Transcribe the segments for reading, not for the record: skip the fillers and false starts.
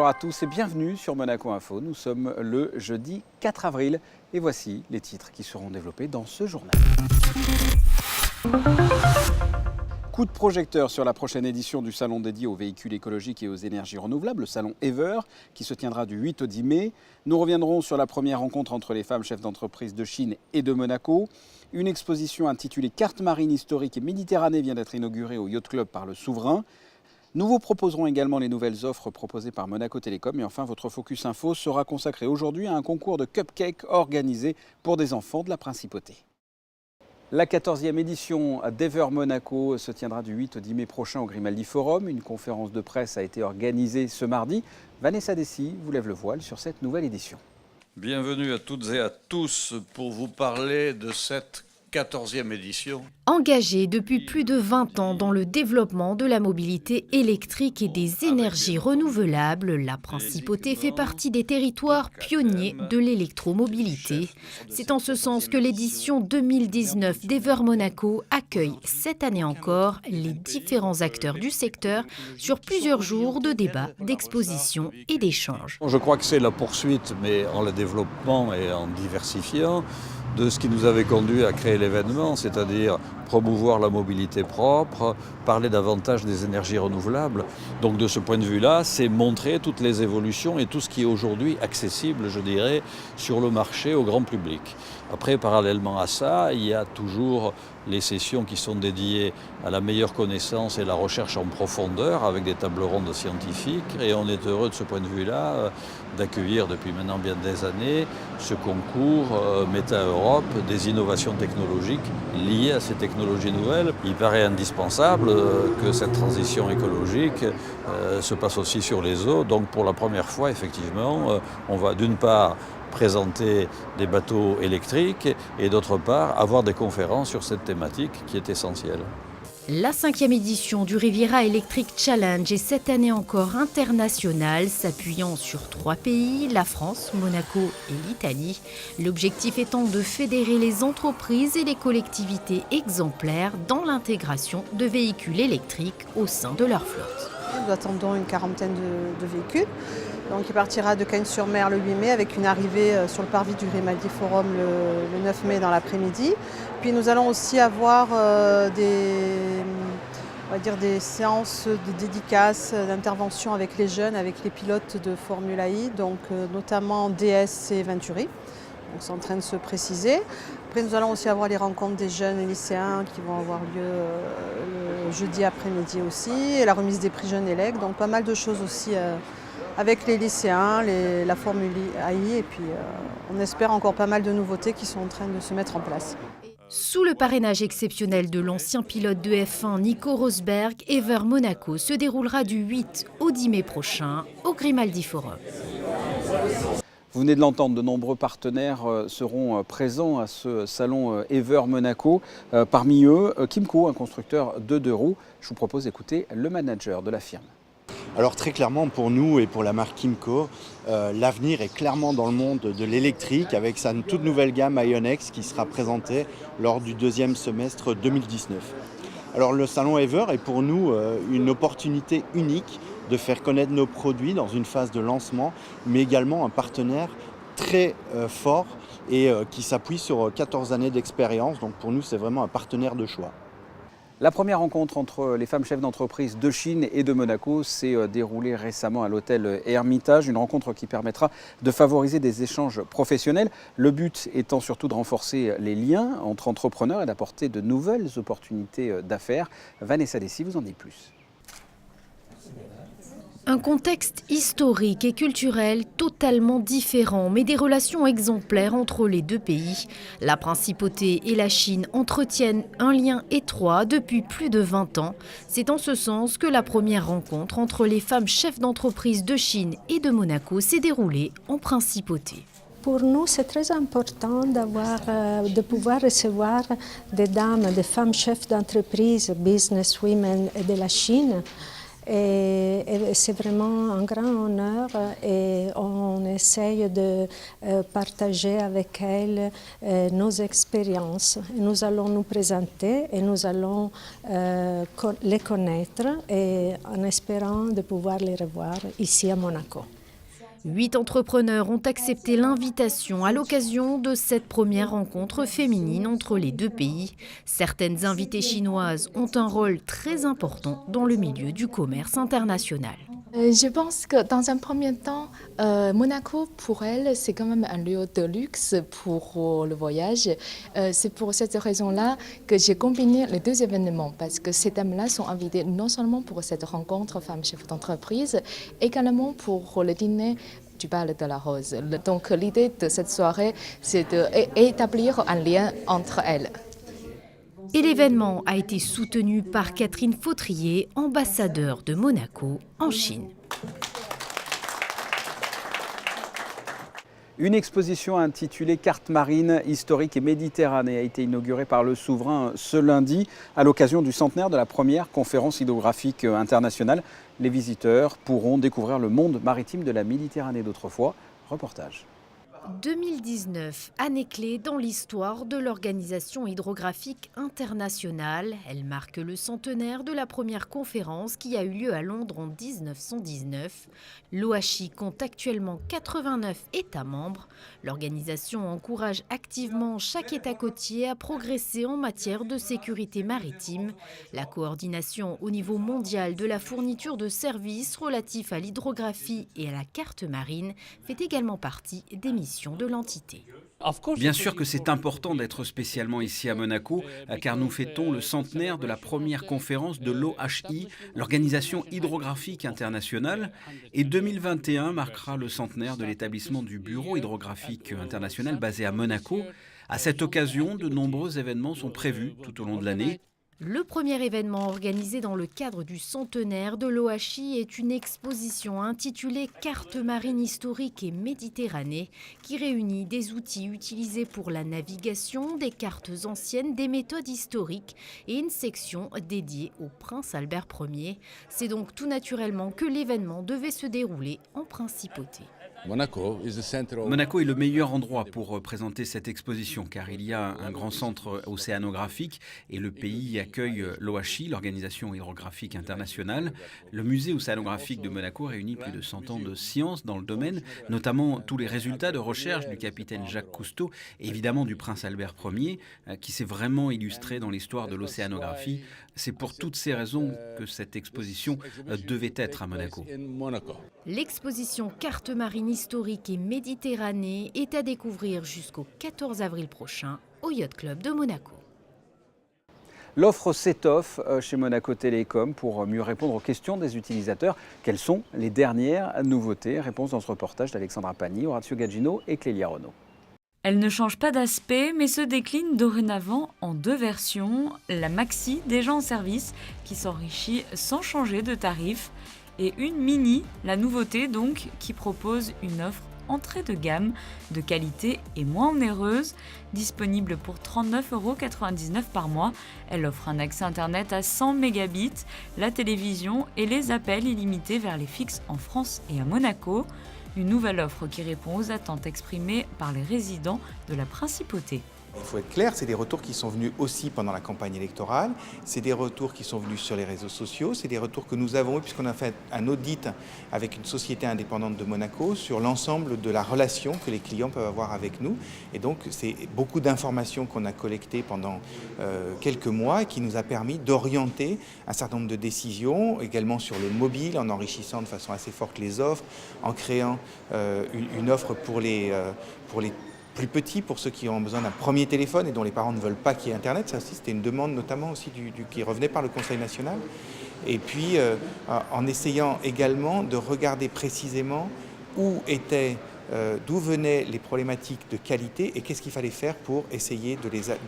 à tous et bienvenue sur Monaco Info. Nous sommes le jeudi 4 avril et voici les titres qui seront développés dans ce journal. Coup de projecteur sur la prochaine édition du salon dédié aux véhicules écologiques et aux énergies renouvelables, le salon Ever, qui se tiendra du 8 au 10 mai. Nous reviendrons sur la première rencontre entre les femmes chefs d'entreprise de Chine et de Monaco. Une exposition intitulée Carte marine historique et Méditerranée vient d'être inaugurée au Yacht Club par le souverain. Nous vous proposerons également les nouvelles offres proposées par Monaco Télécom. Et enfin, votre Focus Info sera consacré aujourd'hui à un concours de cupcakes organisé pour des enfants de la Principauté. La 14e édition d'Ever Monaco se tiendra du 8 au 10 mai prochain au Grimaldi Forum. Une conférence de presse a été organisée ce mardi. Vanessa Dessy vous lève le voile sur cette nouvelle édition. Bienvenue à toutes et à tous pour vous parler de cette 14e édition. Engagée depuis plus de 20 ans dans le développement de la mobilité électrique et des énergies renouvelables, la Principauté fait partie des territoires pionniers de l'électromobilité. C'est en ce sens que l'édition 2019 d'Ever Monaco accueille cette année encore les différents acteurs du secteur sur plusieurs jours de débats, d'expositions et d'échanges. Je crois que c'est la poursuite, mais en le développement et en diversifiant, de ce qui nous avait conduit à créer l'événement, c'est-à-dire promouvoir la mobilité propre, parler davantage des énergies renouvelables. Donc de ce point de vue-là, c'est montrer toutes les évolutions et tout ce qui est aujourd'hui accessible, je dirais, sur le marché au grand public. Après, parallèlement à ça, il y a toujours les sessions qui sont dédiées à la meilleure connaissance et la recherche en profondeur avec des tables rondes scientifiques. Et on est heureux de ce point de vue-là d'accueillir depuis maintenant bien des années ce concours Meta Europe des innovations technologiques liées à ces technologies nouvelles. Il paraît indispensable que cette transition écologique se passe aussi sur les eaux. Donc pour la première fois, effectivement, on va d'une part présenter des bateaux électriques et d'autre part avoir des conférences sur cette thématique qui est essentielle. La 5e édition du Riviera Electric Challenge est cette année encore internationale, s'appuyant sur 3 pays, la France, Monaco et l'Italie. L'objectif étant de fédérer les entreprises et les collectivités exemplaires dans l'intégration de véhicules électriques au sein de leur flotte. Nous attendons une quarantaine de véhicules. Donc il partira de Cagnes-sur-Mer le 8 mai avec une arrivée sur le parvis du Grimaldi Forum le 9 mai dans l'après-midi. Puis nous allons aussi avoir des séances de dédicaces, d'intervention avec les jeunes, avec les pilotes de Formula I, donc notamment DS et Venturi. Donc c'est en train de se préciser. Après nous allons aussi avoir les rencontres des jeunes lycéens qui vont avoir lieu le jeudi après-midi aussi, et la remise des prix jeunes élèves. Donc pas mal de choses aussi avec les lycéens, la Formule AI, et puis on espère encore pas mal de nouveautés qui sont en train de se mettre en place. Sous le parrainage exceptionnel de l'ancien pilote de F1 Nico Rosberg, Ever Monaco se déroulera du 8 au 10 mai prochain au Grimaldi Forum. Vous venez de l'entendre, de nombreux partenaires seront présents à ce salon Ever Monaco. Parmi eux, Kymco, un constructeur de 2 roues. Je vous propose d'écouter le manager de la firme. Alors très clairement pour nous et pour la marque Kymco, l'avenir est clairement dans le monde de l'électrique avec sa toute nouvelle gamme Ionex qui sera présentée lors du 2e semestre 2019. Alors le salon Ever est pour nous une opportunité unique de faire connaître nos produits dans une phase de lancement, mais également un partenaire très fort et qui s'appuie sur 14 années d'expérience. Donc pour nous, c'est vraiment un partenaire de choix. La première rencontre entre les femmes chefs d'entreprise de Chine et de Monaco s'est déroulée récemment à l'hôtel Hermitage, une rencontre qui permettra de favoriser des échanges professionnels. Le but étant surtout de renforcer les liens entre entrepreneurs et d'apporter de nouvelles opportunités d'affaires. Vanessa Dessy vous en dit plus. Un contexte historique et culturel totalement différent, mais des relations exemplaires entre les 2 pays. La Principauté et la Chine entretiennent un lien étroit depuis plus de 20 ans. C'est en ce sens que la première rencontre entre les femmes chefs d'entreprise de Chine et de Monaco s'est déroulée en Principauté. Pour nous, c'est très important de pouvoir recevoir des dames, des femmes chefs d'entreprise, business women de la Chine. Et c'est vraiment un grand honneur et on essaye de partager avec elles nos expériences. Nous allons nous présenter et nous allons les connaître et en espérant de pouvoir les revoir ici à Monaco. 8 entrepreneurs ont accepté l'invitation à l'occasion de cette première rencontre féminine entre les deux pays. Certaines invitées chinoises ont un rôle très important dans le milieu du commerce international. Je pense que dans un premier temps, Monaco, pour elle, c'est quand même un lieu de luxe pour le voyage. C'est pour cette raison-là que j'ai combiné les deux événements, parce que ces dames-là sont invitées non seulement pour cette rencontre femmes chefs d'entreprise, également pour le dîner du bal de la rose. Donc l'idée de cette soirée, c'est d'établir un lien entre elles. Et l'événement a été soutenu par Catherine Fautrier, ambassadeur de Monaco en Chine. Une exposition intitulée Cartes marines historiques et Méditerranée a été inaugurée par le souverain ce lundi à l'occasion du centenaire de la première conférence hydrographique internationale. Les visiteurs pourront découvrir le monde maritime de la Méditerranée d'autrefois. Reportage. 2019, année clé dans l'histoire de l'Organisation hydrographique internationale. Elle marque le centenaire de la première conférence qui a eu lieu à Londres en 1919. L'OHI compte actuellement 89 États membres. L'organisation encourage activement chaque État côtier à progresser en matière de sécurité maritime. La coordination au niveau mondial de la fourniture de services relatifs à l'hydrographie et à la carte marine fait également partie des missions de l'entité. Bien sûr que c'est important d'être spécialement ici à Monaco, car nous fêtons le centenaire de la première conférence de l'OHI, l'Organisation hydrographique internationale, et 2021 marquera le centenaire de l'établissement du Bureau hydrographique international basé à Monaco. À cette occasion, de nombreux événements sont prévus tout au long de l'année. Le premier événement organisé dans le cadre du centenaire de l'OHI est une exposition intitulée « Cartes marines historiques et Méditerranée » qui réunit des outils utilisés pour la navigation, des cartes anciennes, des méthodes historiques et une section dédiée au prince Albert Ier. C'est donc tout naturellement que l'événement devait se dérouler en principauté. Monaco est le meilleur endroit pour présenter cette exposition car il y a un grand centre océanographique et le pays accueille l'OHI, l'Organisation hydrographique internationale. Le musée océanographique de Monaco réunit plus de 100 ans de science dans le domaine, notamment tous les résultats de recherche du capitaine Jacques Cousteau et évidemment du prince Albert Ier qui s'est vraiment illustré dans l'histoire de l'océanographie. C'est pour toutes ces raisons que cette exposition devait être à Monaco. L'exposition Cartes marines historiques et Méditerranée est à découvrir jusqu'au 14 avril prochain au Yacht Club de Monaco. L'offre s'étoffe chez Monaco Télécom pour mieux répondre aux questions des utilisateurs. Quelles sont les dernières nouveautés? Réponse dans ce reportage d'Alexandra Pagny, Orazio Gagino et Clélia Renaud. Elle ne change pas d'aspect, mais se décline dorénavant en deux versions. La Maxi, déjà en service, qui s'enrichit sans changer de tarif, et une Mini, la nouveauté donc, qui propose une offre entrée de gamme, de qualité et moins onéreuse. Disponible pour 39,99 € par mois, elle offre un accès internet à 100 mégabits, la télévision et les appels illimités vers les fixes en France et à Monaco. Une nouvelle offre qui répond aux attentes exprimées par les résidents de la Principauté. Il faut être clair, c'est des retours qui sont venus aussi pendant la campagne électorale, c'est des retours qui sont venus sur les réseaux sociaux, c'est des retours que nous avons eu puisqu'on a fait un audit avec une société indépendante de Monaco sur l'ensemble de la relation que les clients peuvent avoir avec nous. Et donc c'est beaucoup d'informations qu'on a collectées pendant quelques mois et qui nous a permis d'orienter un certain nombre de décisions, également sur le mobile, en enrichissant de façon assez forte les offres, en créant une offre pour les plus petits, pour ceux qui ont besoin d'un premier téléphone et dont les parents ne veulent pas qu'il y ait Internet. Ça aussi, c'était une demande notamment aussi qui revenait par le Conseil national. Et puis, en essayant également de regarder précisément d'où venaient les problématiques de qualité et qu'est-ce qu'il fallait faire pour essayer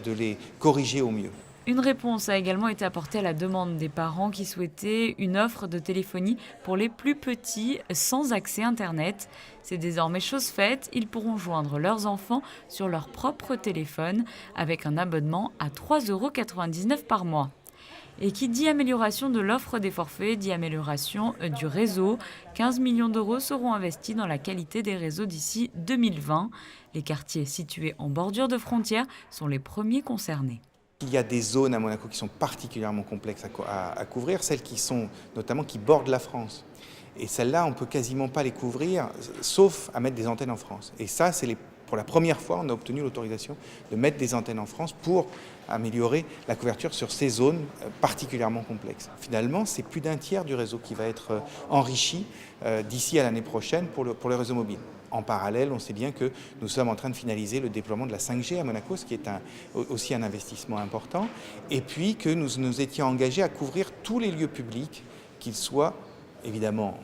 de les corriger au mieux. Une réponse a également été apportée à la demande des parents qui souhaitaient une offre de téléphonie pour les plus petits sans accès Internet. C'est désormais chose faite, ils pourront joindre leurs enfants sur leur propre téléphone avec un abonnement à 3,99 € par mois. Et qui dit amélioration de l'offre des forfaits, dit amélioration du réseau. 15 millions d'euros seront investis dans la qualité des réseaux d'ici 2020. Les quartiers situés en bordure de frontières sont les premiers concernés. Il y a des zones à Monaco qui sont particulièrement complexes à couvrir, celles qui bordent la France. Et celles-là, on ne peut quasiment pas les couvrir, sauf à mettre des antennes en France. Et ça, pour la première fois, on a obtenu l'autorisation de mettre des antennes en France pour améliorer la couverture sur ces zones particulièrement complexes. Finalement, c'est plus d'un tiers du réseau qui va être enrichi d'ici à l'année prochaine pour le réseau mobile. En parallèle, on sait bien que nous sommes en train de finaliser le déploiement de la 5G à Monaco, ce qui est aussi un investissement important, et puis que nous nous étions engagés à couvrir tous les lieux publics, qu'ils soient évidemment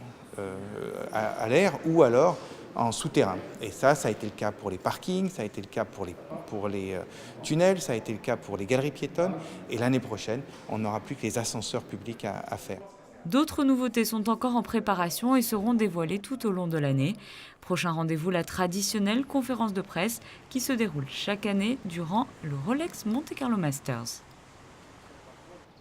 à l'air ou alors en souterrain. Et ça a été le cas pour les parkings, ça a été le cas pour les tunnels, ça a été le cas pour les galeries piétonnes, et l'année prochaine, on n'aura plus que les ascenseurs publics à faire. D'autres nouveautés sont encore en préparation et seront dévoilées tout au long de l'année. Prochain rendez-vous, la traditionnelle conférence de presse qui se déroule chaque année durant le Rolex Monte Carlo Masters.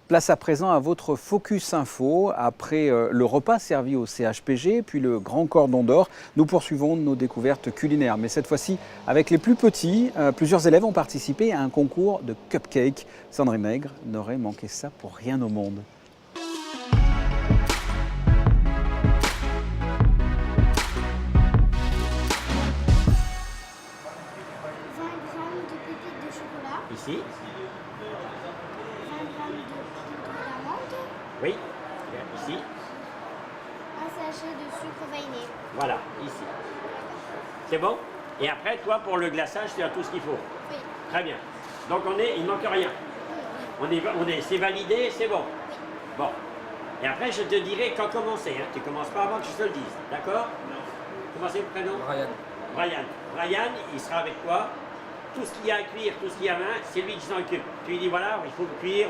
Place à présent à votre Focus Info. Après le repas servi au CHPG, puis le grand cordon d'or, nous poursuivons nos découvertes culinaires. Mais cette fois-ci, avec les plus petits, plusieurs élèves ont participé à un concours de cupcakes. Sandrine Nègre n'aurait manqué ça pour rien au monde. Ici. 20 grammes de poudre d'amande. Oui, ici. Un sachet de sucre vanillé. Voilà, ici. C'est bon? Et après, toi, pour le glaçage, tu as tout ce qu'il faut? Oui. Très bien. Donc, il ne manque rien? Oui. C'est validé, c'est bon? Oui. Bon. Et après, je te dirai quand commencer. Hein. Tu ne commences pas avant que je te le dise, d'accord? Comment c'est le prénom? Brian. Brian, il sera avec toi. Tout ce qu'il y a à cuire, tout ce qu'il y a à main, c'est lui qui s'en occupe. Tu lui dis voilà, il faut cuire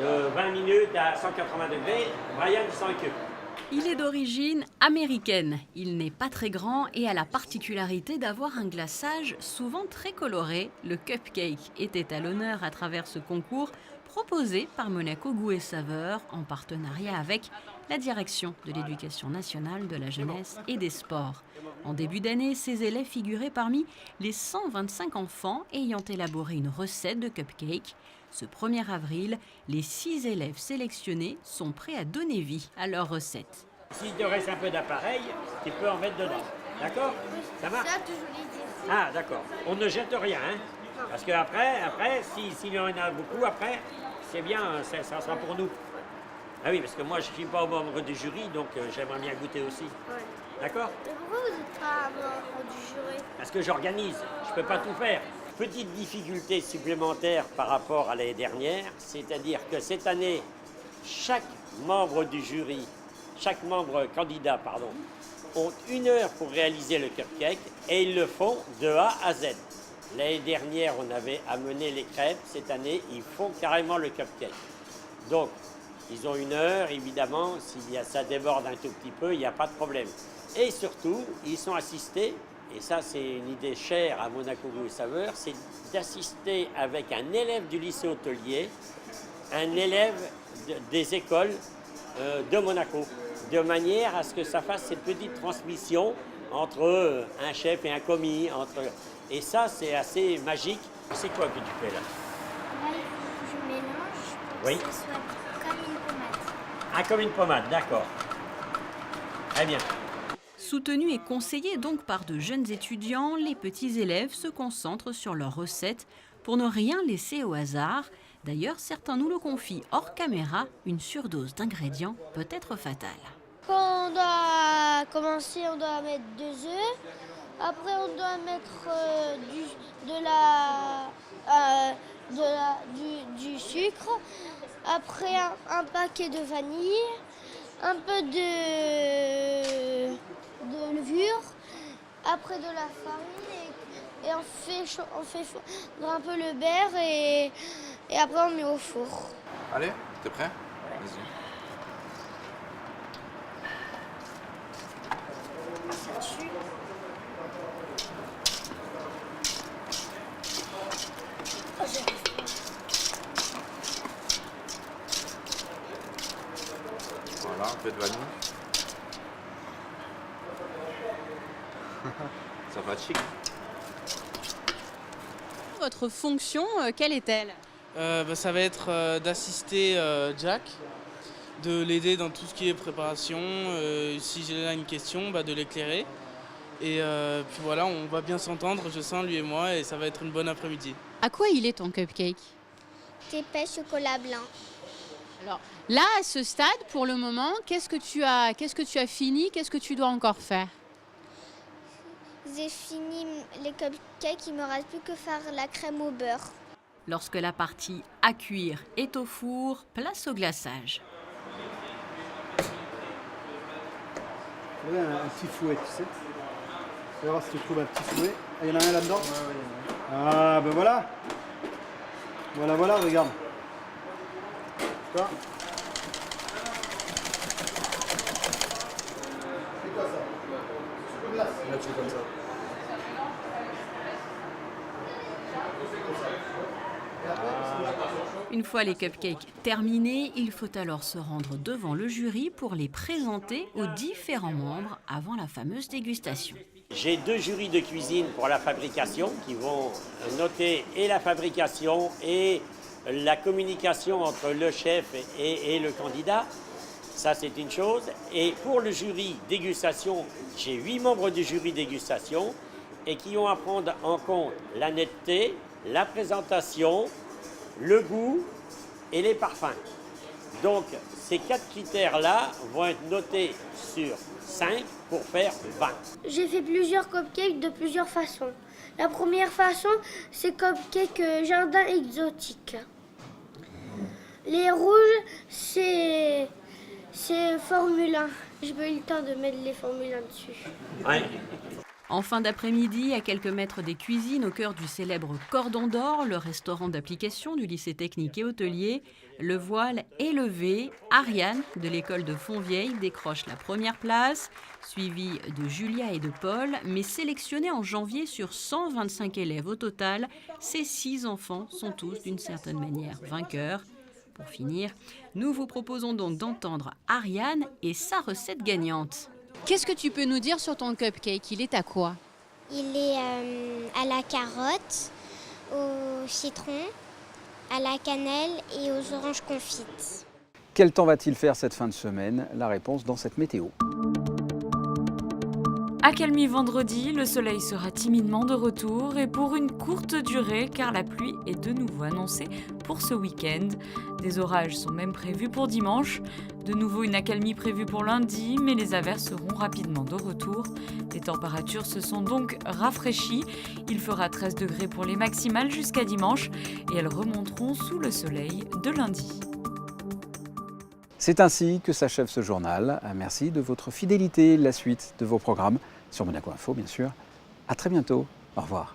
20 minutes à 180 degrés. Brian il s'en occupe. Il est d'origine américaine. Il n'est pas très grand et a la particularité d'avoir un glaçage souvent très coloré. Le cupcake était à l'honneur à travers ce concours proposé par Monaco Goût et Saveur en partenariat avec la Direction de l'Éducation nationale, de la jeunesse et des sports. En début d'année, ces élèves figuraient parmi les 125 enfants ayant élaboré une recette de cupcake. Ce 1er avril, les 6 élèves sélectionnés sont prêts à donner vie à leur recette. S'il te reste un peu d'appareil, tu peux en mettre dedans. D'accord? Ça marche? Ça, toujours les dire. Ah, d'accord. On ne jette rien, hein? Parce qu'après, s'il y en a beaucoup, après, c'est bien, ça sera pour nous. Ah oui, parce que moi, je ne suis pas membre du jury, donc j'aimerais bien goûter aussi. Ouais. D'accord? Mais pourquoi vous n'êtes pas membre du jury? Parce que j'organise, je ne peux pas tout faire. Petite difficulté supplémentaire par rapport à l'année dernière, c'est-à-dire que cette année, chaque membre du jury, chaque membre candidat, pardon, ont 1 heure pour réaliser le cupcake et ils le font de A à Z. L'année dernière, on avait amené les crêpes. Cette année, ils font carrément le cupcake. Donc, ils ont 1 heure, évidemment. Si ça déborde un tout petit peu, il n'y a pas de problème. Et surtout, ils sont assistés, et ça, c'est une idée chère à Monaco Goût et Saveur, c'est d'assister avec un élève du lycée hôtelier, un élève des écoles de Monaco, de manière à ce que ça fasse cette petite transmission entre un chef et un commis, et ça, c'est assez magique. C'est quoi que tu fais là? Là, je mélange pour que ce soit comme une pommade. Ah, comme une pommade, d'accord. Très bien. Soutenus et conseillés donc par de jeunes étudiants, les petits élèves se concentrent sur leurs recettes pour ne rien laisser au hasard. D'ailleurs, certains nous le confient hors caméra, une surdose d'ingrédients peut être fatale. Quand on doit commencer, on doit mettre 2 œufs. Après, on doit mettre du sucre. Après, un paquet de vanille. Un peu de levure. Après, de la farine. Et on fait fondre un peu le beurre. Et après, on met au four. Allez, t'es prêt? Vas-y. Voilà, un peu de vanille. Ça va être chic. Votre fonction, quelle est-elle? Ça va être d'assister Jack de l'aider dans tout ce qui est préparation. Si j'ai là une question, de l'éclairer. Et puis voilà, on va bien s'entendre, je sens, lui et moi, et ça va être une bonne après-midi. À quoi il est ton cupcake? Épais chocolat blanc. Alors là, à ce stade, pour le moment, qu'est-ce que tu as fini? Qu'est-ce que tu dois encore faire? J'ai fini les cupcakes, il ne me reste plus que faire la crème au beurre. Lorsque la partie à cuire est au four, place au glaçage. Tu vois, un petit fouet, tu sais. Tu vas voir si tu trouves un petit fouet. Il y en a un là-dedans? Ah, ben voilà. Voilà, regarde. Tu vois? C'est quoi ça? Là, tu fais comme ça. Une fois les cupcakes terminés, il faut alors se rendre devant le jury pour les présenter aux différents membres avant la fameuse dégustation. J'ai 2 jurys de cuisine pour la fabrication qui vont noter et la fabrication et la communication entre le chef et le candidat. Ça, c'est une chose. Et pour le jury dégustation, j'ai 8 membres du jury dégustation et qui ont à prendre en compte la netteté, la présentation, le goût et les parfums. Donc, ces 4 critères-là vont être notés sur 5 pour faire 20. J'ai fait plusieurs cupcakes de plusieurs façons. La première façon, c'est cupcake jardin exotique. Les rouges, c'est Formule 1. J'ai pas eu le temps de mettre les Formule 1 dessus. Ouais. En fin d'après-midi, à quelques mètres des cuisines, au cœur du célèbre Cordon d'Or, le restaurant d'application du lycée technique et hôtelier, le voile est levé. Ariane, de l'école de Fontvieille, décroche la première place, suivie de Julia et de Paul, mais sélectionnés en janvier sur 125 élèves au total, ces 6 enfants sont tous d'une certaine manière vainqueurs. Pour finir, nous vous proposons donc d'entendre Ariane et sa recette gagnante. Qu'est-ce que tu peux nous dire sur ton cupcake? Il est à quoi? Il est à la carotte, au citron, à la cannelle et aux oranges confites. Quel temps va-t-il faire cette fin de semaine? La réponse dans cette météo. Accalmie vendredi, le soleil sera timidement de retour et pour une courte durée car la pluie est de nouveau annoncée pour ce week-end. Des orages sont même prévus pour dimanche. De nouveau une accalmie prévue pour lundi, mais les averses seront rapidement de retour. Les températures se sont donc rafraîchies. Il fera 13 degrés pour les maximales jusqu'à dimanche et elles remonteront sous le soleil de lundi. C'est ainsi que s'achève ce journal. Merci de votre fidélité. La suite de vos programmes sur Monaco Info, bien sûr. À très bientôt. Au revoir.